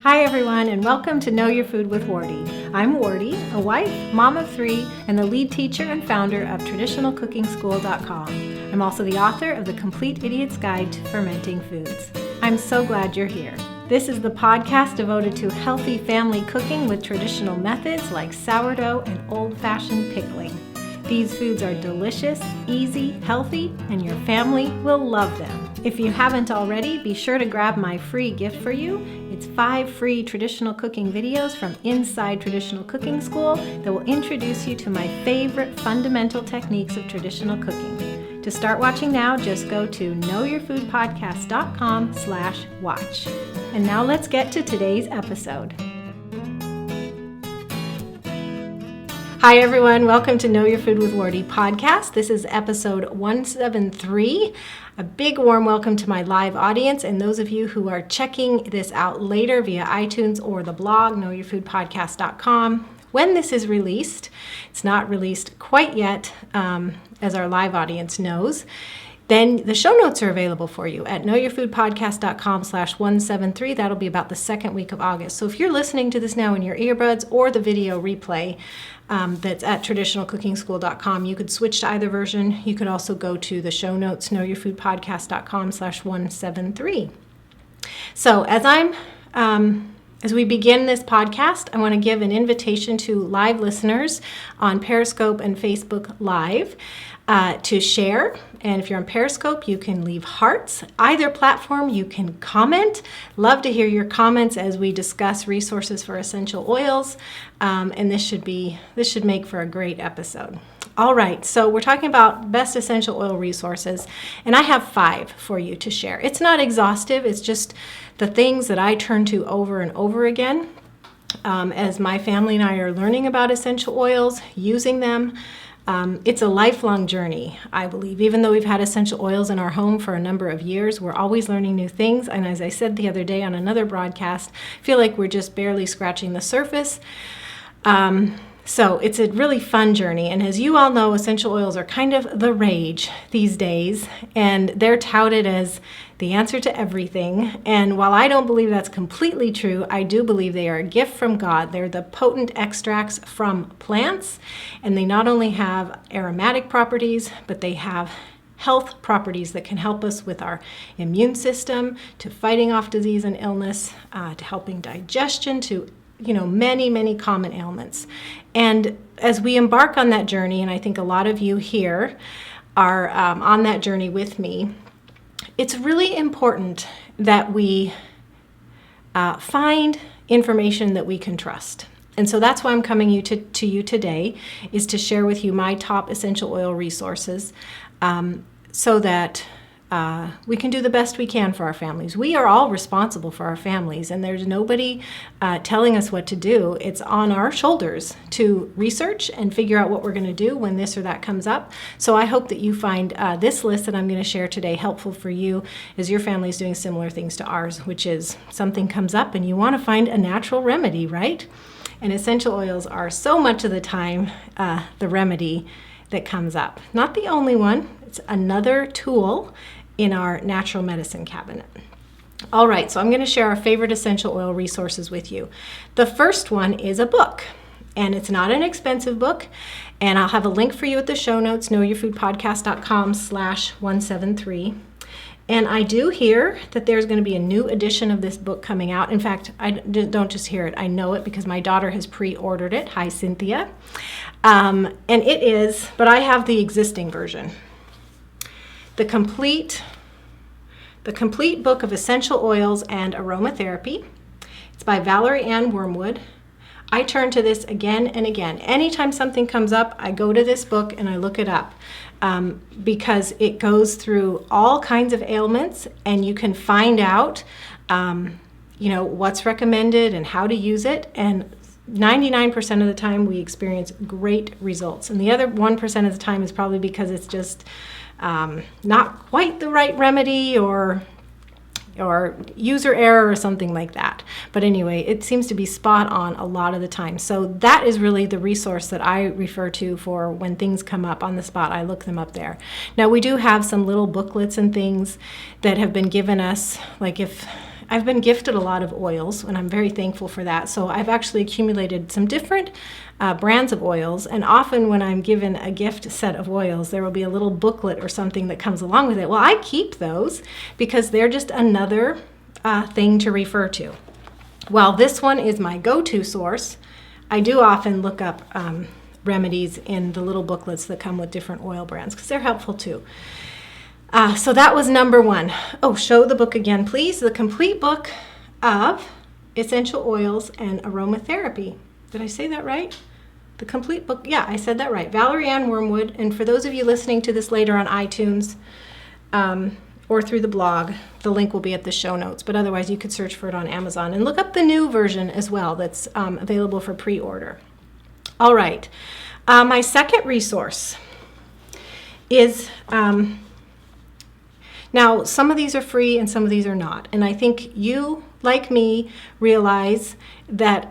Hi everyone, and welcome to Know Your Food with Wardee. I'm Wardee, a wife, mom of 3, and the lead teacher and founder of TraditionalCookingSchool.com. I'm also the author of The Complete Idiot's Guide to Fermenting Foods. I'm so glad you're here. This is the podcast devoted to healthy family cooking with traditional methods like sourdough and old-fashioned pickling. These foods are delicious, easy, healthy, and your family will love them. If you haven't already, be sure to grab my free gift for you. It's 5 free traditional cooking videos from inside Traditional Cooking School that will introduce you to my favorite fundamental techniques of traditional cooking. To start watching now, just go to knowyourfoodpodcast.com/watch. And now let's get to today's episode. Hi everyone, welcome to Know Your Food with Wardee podcast. This is episode 173. A big warm welcome to my live audience and those of you who are checking this out later via iTunes or the blog, knowyourfoodpodcast.com. When this is released, it's not released quite yet, as our live audience knows, then the show notes are available for you at knowyourfoodpodcast.com/173. That'll be about the second week of August. So if you're listening to this now in your earbuds or the video replay that's at traditionalcookingschool.com, you could switch to either version. You could also go to the show notes, knowyourfoodpodcast.com/173. So as we begin this podcast, I want to give an invitation to live listeners on Periscope and Facebook Live to share. And if you're on Periscope, you can leave hearts. Either platform, you can comment. Love to hear your comments as we discuss resources for essential oils. And this should make for a great episode. All right, so we're talking about best essential oil resources, and I have 5 for you to share. It's not exhaustive, it's just the things that I turn to over and over again as my family and I are learning about essential oils, using them. It's a lifelong journey, I believe. Even though we've had essential oils in our home for a number of years, we're always learning new things. And as I said the other day on another broadcast, I feel like we're just barely scratching the surface. So it's a really fun journey. And as you all know, essential oils are kind of the rage these days, and they're touted as the answer to everything. And while I don't believe that's completely true, I do believe they are a gift from God. They're the potent extracts from plants, and they not only have aromatic properties, but they have health properties that can help us with our immune system, to fighting off disease and illness, to helping digestion, to many, many common ailments. And as we embark on that journey, and I think a lot of you here are on that journey with me, it's really important that we find information that we can trust. And so that's why I'm coming to you today, is to share with you my top essential oil resources so that we can do the best we can for our families. We are all responsible for our families, and there's nobody telling us what to do. It's on our shoulders to research and figure out what we're going to do when this or that comes up. So I hope that you find this list that I'm going to share today helpful for you as your family is doing similar things to ours, which is something comes up and you want to find a natural remedy, right? And essential oils are so much of the time the remedy that comes up. Not the only one. It's another tool in our natural medicine cabinet. All right, so I'm going to share our favorite essential oil resources with you. The first one is a book, and it's not an expensive book, and I'll have a link for you at the show notes, knowyourfoodpodcast.com/173. And I do hear that there's going to be a new edition of this book coming out. In fact, I don't just hear it, I know it because my daughter has pre-ordered it. Hi, Cynthia. And it is, but I have the existing version. The complete book of essential oils and aromatherapy. It's by Valerie and Wormwood. I turn to this again and again. Anytime something comes up, I go to this book and I look it up because it goes through all kinds of ailments, and you can find out, what's recommended and how to use it. And 99% of the time, we experience great results. And the other 1% of the time is probably because it's just not quite the right remedy or user error or something like that. But anyway, it seems to be spot on a lot of the time. So that is really the resource that I refer to for when things come up on the spot. I look them up there. Now, we do have some little booklets and things that have been given us, like if I've been gifted a lot of oils, and I'm very thankful for that. So I've actually accumulated some different brands of oils, and often when I'm given a gift set of oils, there will be a little booklet or something that comes along with it. Well, I keep those because they're just another thing to refer to. While this one is my go-to source, I do often look up remedies in the little booklets that come with different oil brands because they're helpful too. So that was number one. Oh, show the book again, please. The complete book of essential oils and aromatherapy. Did I say that right? The complete book. Yeah, I said that right. Valerie Ann Wormwood. And for those of you listening to this later on iTunes or through the blog, the link will be at the show notes. But otherwise, you could search for it on Amazon and look up the new version as well that's available for pre-order. All right. My second resource is... Now, some of these are free and some of these are not. And I think you, like me, realize that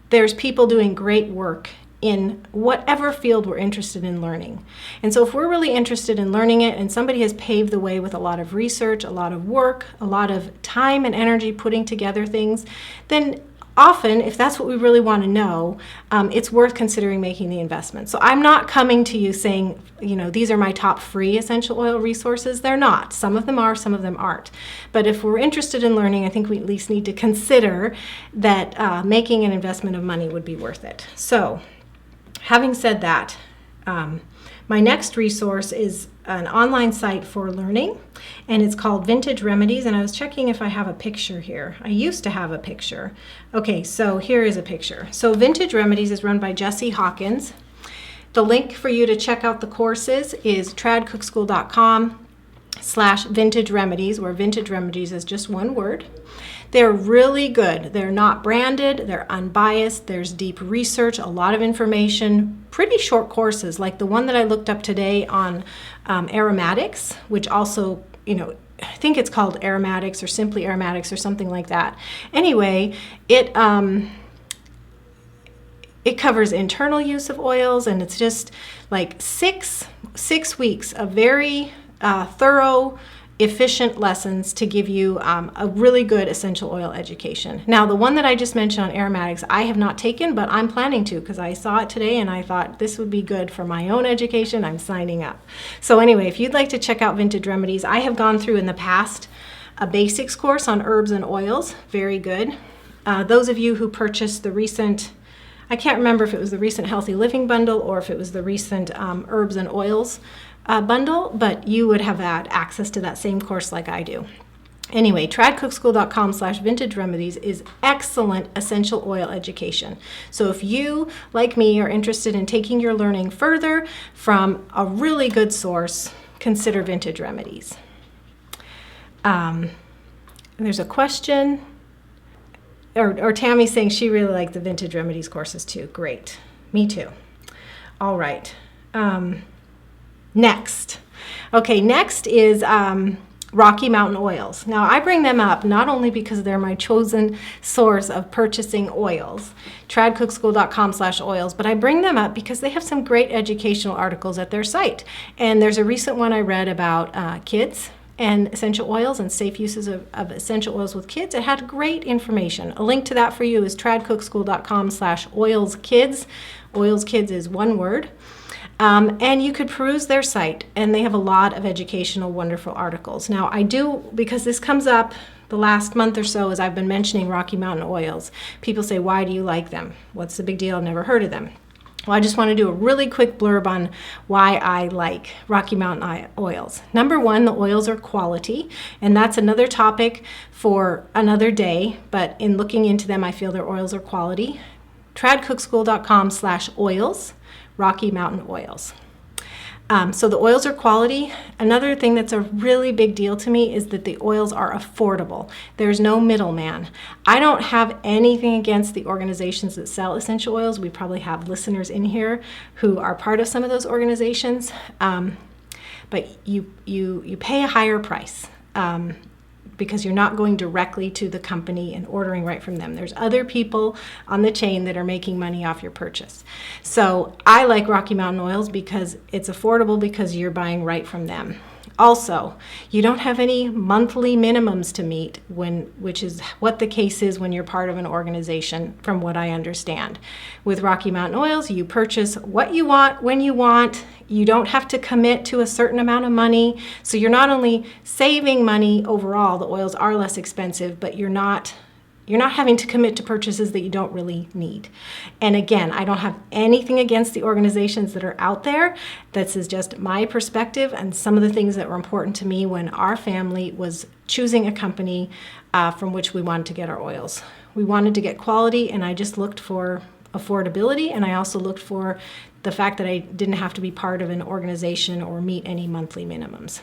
there's people doing great work in whatever field we're interested in learning. And so if we're really interested in learning it and somebody has paved the way with a lot of research, a lot of work, a lot of time and energy putting together things, then often, if that's what we really want to know, it's worth considering making the investment. So I'm not coming to you saying, these are my top free essential oil resources. They're not. Some of them are, some of them aren't. But if we're interested in learning, I think we at least need to consider that making an investment of money would be worth it. So having said that, my next resource is an online site for learning, and it's called Vintage Remedies, and I was checking if I have a picture here. I used to have a picture. Okay, so here is a picture. So Vintage Remedies is run by Jesse Hawkins. The link for you to check out the courses is tradcookschool.com/vintage remedies, where vintage remedies is just one word. They're really good. They're not branded, they're unbiased, there's deep research, a lot of information, pretty short courses, like the one that I looked up today on aromatics, which also, I think it's called aromatics or simply aromatics or something like that. Anyway, it covers internal use of oils, and it's just like six weeks of very thorough, efficient lessons to give you a really good essential oil education. Now, the one that I just mentioned on aromatics, I have not taken, but I'm planning to because I saw it today and I thought this would be good for my own education. I'm signing up. So anyway, if you'd like to check out Vintage Remedies, I have gone through in the past a basics course on herbs and oils. Very good. Those of you who purchased the recent, I can't remember if it was the recent Healthy Living bundle or if it was the recent herbs and oils bundle, but you would have had access to that same course like I do. Anyway, tradcookschool.com/vintage remedies is excellent essential oil education. So if you, like me, are interested in taking your learning further from a really good source, consider Vintage Remedies. There's a question, or Tammy's saying she really liked the Vintage Remedies courses too. Great. Me too. All right. Next is Rocky Mountain oils. Now, I bring them up not only because they're my chosen source of purchasing oils, tradcookschool.com/oils, but I bring them up because they have some great educational articles at their site. And there's a recent one I read about kids and essential oils and safe uses of essential oils with kids. It had great information. A link to that for you is tradcookschool.com/oilskids. Oils Kids is one word. And you could peruse their site, and they have a lot of educational, wonderful articles. Now, I do, because this comes up the last month or so as I've been mentioning Rocky Mountain oils. People say, why do you like them? What's the big deal? I've never heard of them. Well, I just want to do a really quick blurb on why I like Rocky Mountain oils. Number one, the oils are quality, and that's another topic for another day, but in looking into them, I feel their oils are quality. tradcookschool.com/oils. Rocky Mountain oils. So the oils are quality. Another thing that's a really big deal to me is that the oils are affordable. There's no middleman. I don't have anything against the organizations that sell essential oils. We probably have listeners in here who are part of some of those organizations, but you pay a higher price. Because you're not going directly to the company and ordering right from them. There's other people on the chain that are making money off your purchase. So I like Rocky Mountain oils because it's affordable because you're buying right from them. Also, you don't have any monthly minimums to meet, which is what the case is when you're part of an organization, from what I understand. With Rocky Mountain Oils, you purchase what you want, when you want. You don't have to commit to a certain amount of money. So you're not only saving money overall, the oils are less expensive, but you're not having to commit to purchases that you don't really need. And again, I don't have anything against the organizations that are out there. This is just my perspective and some of the things that were important to me when our family was choosing a company from which we wanted to get our oils. We wanted to get quality, and I just looked for affordability, and I also looked for the fact that I didn't have to be part of an organization or meet any monthly minimums.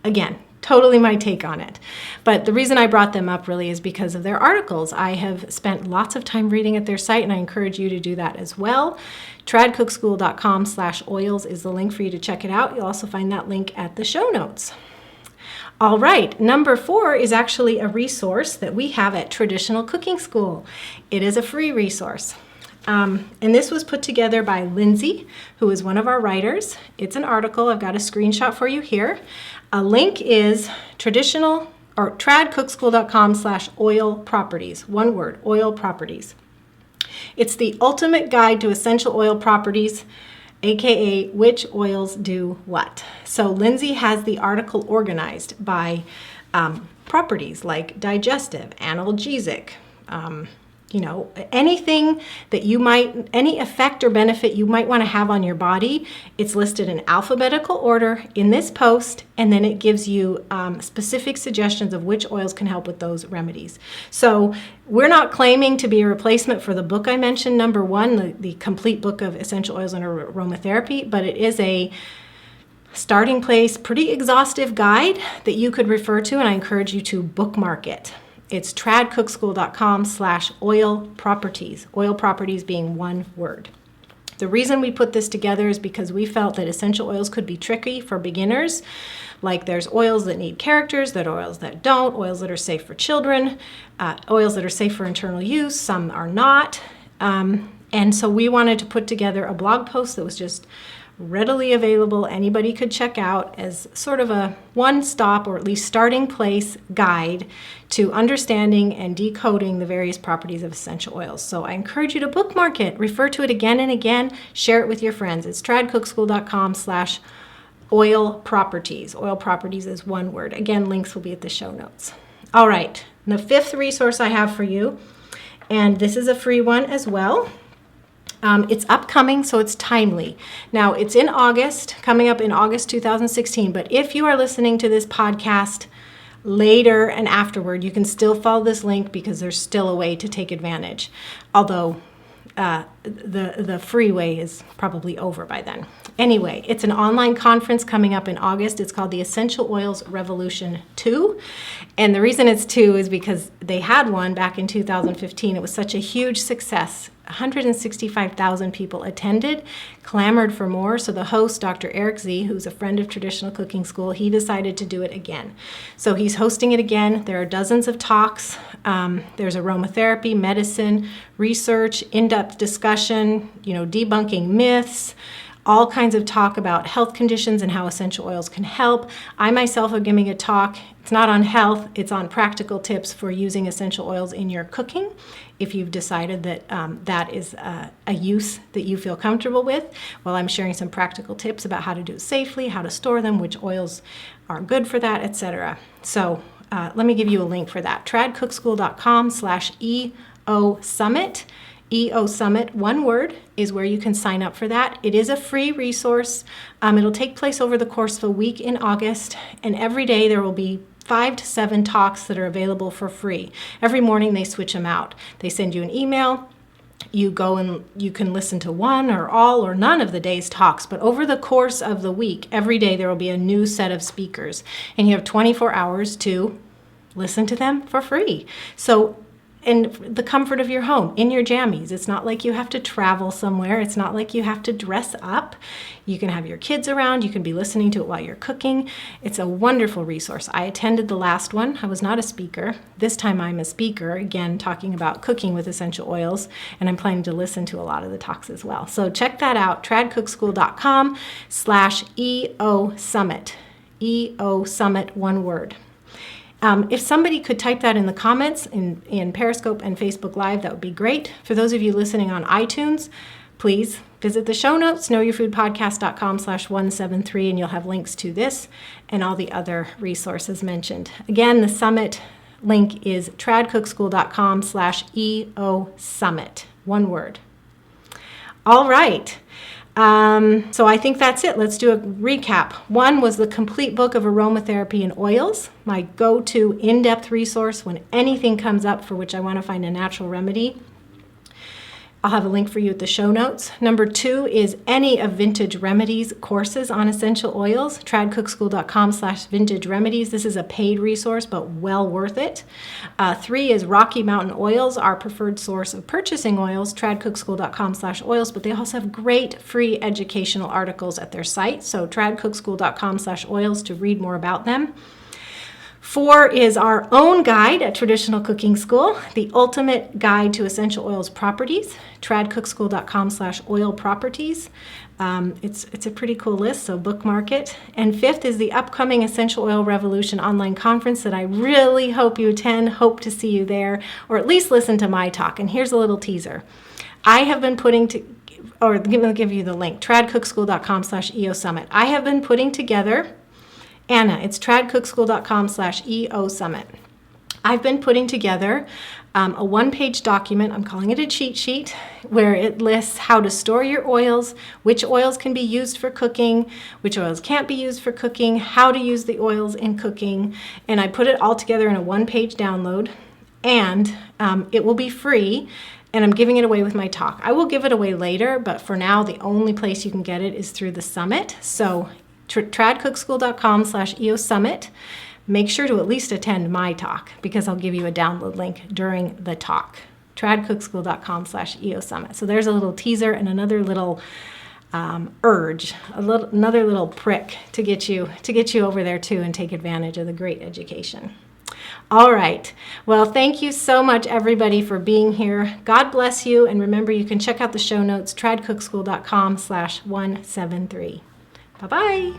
Again, totally my take on it. But the reason I brought them up really is because of their articles. I have spent lots of time reading at their site, and I encourage you to do that as well. tradcookschool.com/oils is the link for you to check it out. You'll also find that link at the show notes. All right, number 4 is actually a resource that we have at Traditional Cooking School. It is a free resource. And this was put together by Lindsay, who is one of our writers. It's an article. I've got a screenshot for you here. A link is tradcookschool.com/oil properties. One word, oil properties. It's the ultimate guide to essential oil properties, aka which oils do what. So Lindsay has the article organized by properties like digestive, analgesic, anything that any effect or benefit you might want to have on your body. It's listed in alphabetical order in this post, and then it gives you specific suggestions of which oils can help with those remedies. So we're not claiming to be a replacement for the book I mentioned, number 1, the complete book of essential oils and aromatherapy, but it is a starting place, pretty exhaustive guide that you could refer to, and I encourage you to bookmark it. It's tradcookschool.com/oil properties, oil properties being one word. The reason we put this together is because we felt that essential oils could be tricky for beginners. Like there's oils that need characters, there are oils that don't, oils that are safe for children, oils that are safe for internal use, some are not. And so we wanted to put together a blog post that was just readily available, anybody could check out, as sort of a one-stop or at least starting place guide to understanding and decoding the various properties of essential oils. So I encourage you to bookmark it, refer to it again and again, share it with your friends. It's tradcookschool.com/oil properties. Oil properties is one word. Again, links will be at the show notes. All right, the 5th resource I have for you, and this is a free one as well. It's upcoming, so it's timely. Now, it's in August, coming up in August 2016, but if you are listening to this podcast later and afterward, you can still follow this link because there's still a way to take advantage, although the free way is probably over by then. Anyway, it's an online conference coming up in August. It's called the Essential Oils Revolution 2. And the reason it's 2 is because they had one back in 2015. It was such a huge success. 165,000 people attended, clamored for more. So the host, Dr. Eric Z., who's a friend of Traditional Cooking School, he decided to do it again. So he's hosting it again. There are dozens of talks. There's aromatherapy, medicine, research, in-depth discussion, debunking myths, all kinds of talk about health conditions and how essential oils can help. I myself am giving a talk. It's not on health, it's on practical tips for using essential oils in your cooking. If you've decided that that is a use that you feel comfortable with, well, I'm sharing some practical tips about how to do it safely, how to store them, which oils are good for that, etc. So let me give you a link for that. tradcookschool.com/EO Summit. EO Summit, one word, is where you can sign up for that. It is a free resource. It'll take place over the course of a week in August, and every day there will be 5 to 7 talks that are available for free. Every morning they switch them out. They send you an email. You go and you can listen to one or all or none of the day's talks, but over the course of the week, every day there will be a new set of speakers, and you have 24 hours to listen to them for free. So in the comfort of your home, in your jammies. It's not like you have to travel somewhere. It's not like you have to dress up. You can have your kids around. You can be listening to it while you're cooking. It's a wonderful resource. I attended the last one. I was not a speaker. This time I'm a speaker, again, talking about cooking with essential oils, and I'm planning to listen to a lot of the talks as well. So check that out, tradcookschool.com/EO Summit. eCourses, one word. If somebody could type that in the comments in Periscope and Facebook Live, that would be great. For those of you listening on iTunes, please visit the show notes, knowyourfoodpodcast.com/173, and you'll have links to this and all the other resources mentioned. Again, the summit link is tradcookschool.com/EOSummit, one word. All right. So I think that's it. Let's do a recap. One was the complete book of aromatherapy and oils, my go-to in-depth resource when anything comes up for which I want to find a natural remedy. I'll have a link for you at the show notes. Number 2 is any of Vintage Remedies courses on essential oils, tradcookschool.com/vintage remedies. This is a paid resource, but well worth it. 3 is Rocky Mountain Oils, our preferred source of purchasing oils, tradcookschool.com/oils, but they also have great free educational articles at their site, so tradcookschool.com/oils to read more about them. 4 is our own guide at Traditional Cooking School, the ultimate guide to essential oils properties, tradcookschool.com/oil properties. It's a pretty cool list, so bookmark it. And 5th is the upcoming Essential Oil Revolution online conference that I really hope you attend, hope to see you there, or at least listen to my talk. And here's a little teaser. I have been putting to, or I'll give you the link, tradcookschool.com/EOSummit. I have been putting together, Anna, it's tradcookschool.com/EOSummit. I've been putting together a one-page document, I'm calling it a cheat sheet, where it lists how to store your oils, which oils can be used for cooking, which oils can't be used for cooking, how to use the oils in cooking, and I put it all together in a one-page download, and it will be free, and I'm giving it away with my talk. I will give it away later, but for now, the only place you can get it is through the summit, so tradcookschool.com/EOSummit. Make sure to at least attend my talk because I'll give you a download link during the talk. tradcookschool.com/EOSummit. So there's a little teaser and another little urge, another little prick to get you over there too and take advantage of the great education. All right. Well, thank you so much, everybody, for being here. God bless you. And remember, you can check out the show notes, tradcookschool.com/173. Bye-bye.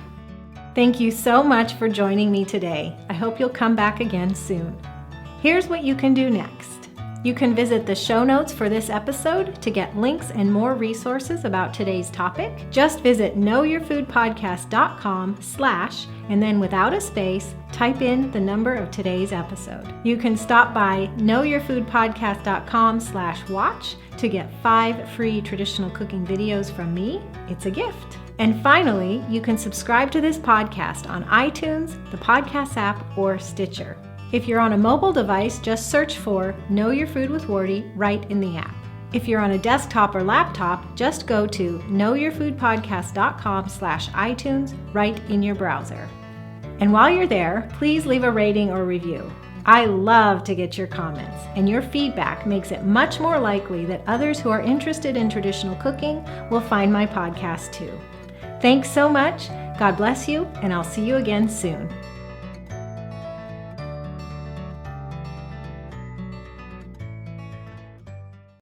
Thank you so much for joining me today. I hope you'll come back again soon. Here's what you can do next. You can visit the show notes for this episode to get links and more resources about today's topic. Just visit knowyourfoodpodcast.com/ and then without a space, type in the number of today's episode. You can stop by knowyourfoodpodcast.com/watch to get 5 free traditional cooking videos from me. It's a gift. And finally, you can subscribe to this podcast on iTunes, the podcast app, or Stitcher. If you're on a mobile device, just search for Know Your Food with Wardee right in the app. If you're on a desktop or laptop, just go to knowyourfoodpodcast.com/iTunes right in your browser. And while you're there, please leave a rating or review. I love to get your comments, and your feedback makes it much more likely that others who are interested in traditional cooking will find my podcast too. Thanks so much. God bless you, and I'll see you again soon.